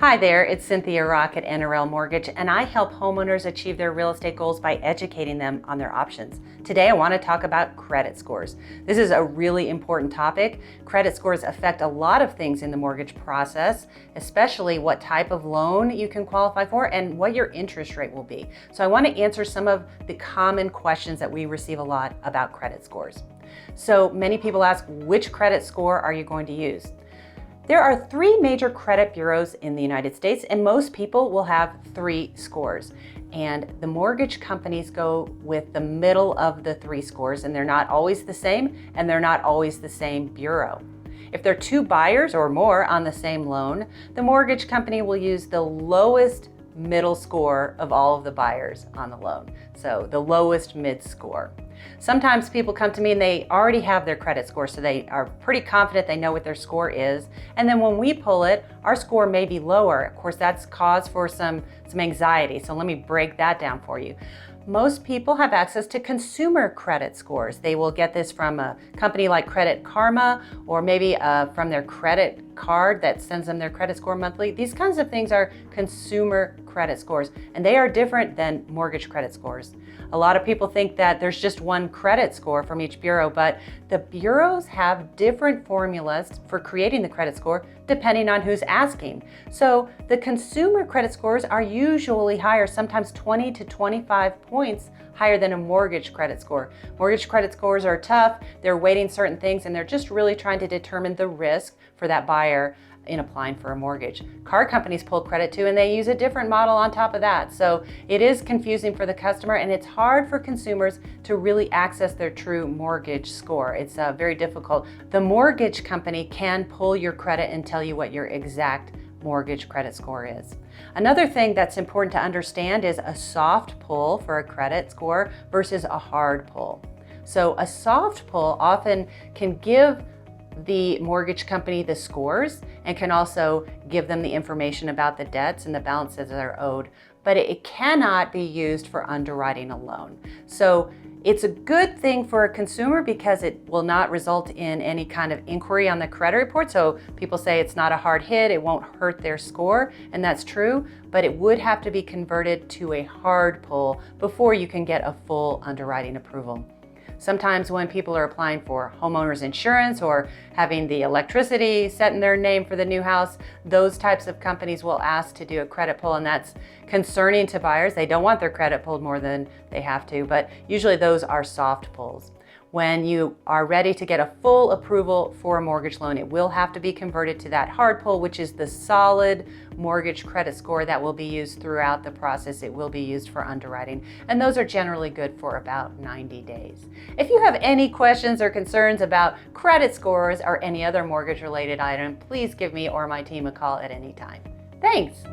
Hi there, it's cynthia.rock at NRL Mortgage, and I help homeowners achieve their real estate goals by educating them on their options. Today I want to talk about credit scores. This is a really important topic. Credit scores affect a lot of things in the mortgage process, especially what type of loan you can qualify for and what your interest rate will be. So I want to answer some of the common questions that we receive a lot about credit scores. So many people ask, which credit score are you going to use? There are three major credit bureaus in the United States, and most people will have three scores. And the mortgage companies go with the middle of the three scores, and they're not always the same, and they're not always the same bureau. If there are two buyers or more on the same loan, the mortgage company will use the lowest middle score of all of the buyers on the loan. So the lowest mid score. Sometimes people come to me and they already have their credit score, so they are pretty confident they know what their score is. And then when we pull it, our score may be lower. Of course, that's cause for some anxiety. So let me break that down for you. Most people have access to consumer credit scores. They will get this from a company like Credit Karma, or maybe from their credit card that sends them their credit score monthly. These kinds of things are consumer credit scores, and they are different than mortgage credit scores. A lot of people think that there's just one credit score from each bureau, but the bureaus have different formulas for creating the credit score depending on who's asking. So the consumer credit scores are usually higher, sometimes 20 to 25 points higher than a mortgage credit score. Mortgage credit scores are tough, they're weighting certain things, and they're just really trying to determine the risk for that buyer in applying for a mortgage. Car companies pull credit too, and they use a different model on top of that. So it is confusing for the customer, and it's hard for consumers to really access their true mortgage score. It's very difficult. The mortgage company can pull your credit and tell you what your exact mortgage credit score is. Another thing that's important to understand is a soft pull for a credit score versus a hard pull. So a soft pull often can give the mortgage company the scores and can also give them the information about the debts and the balances that are owed, but it cannot be used for underwriting a loan. So it's a good thing for a consumer because it will not result in any kind of inquiry on the credit report. So people say it's not a hard hit, it won't hurt their score, and that's true, but it would have to be converted to a hard pull before you can get a full underwriting approval. Sometimes when people are applying for homeowners insurance or having the electricity set in their name for the new house, those types of companies will ask to do a credit pull, and that's concerning to buyers. They don't want their credit pulled more than they have to, but usually those are soft pulls. When you are ready to get a full approval for a mortgage loan, it will have to be converted to that hard pull, which is the solid mortgage credit score that will be used throughout the process. It will be used for underwriting, and those are generally good for about 90 days. If you have any questions or concerns about credit scores or any other mortgage related item, please give me or my team a call at any time. Thanks.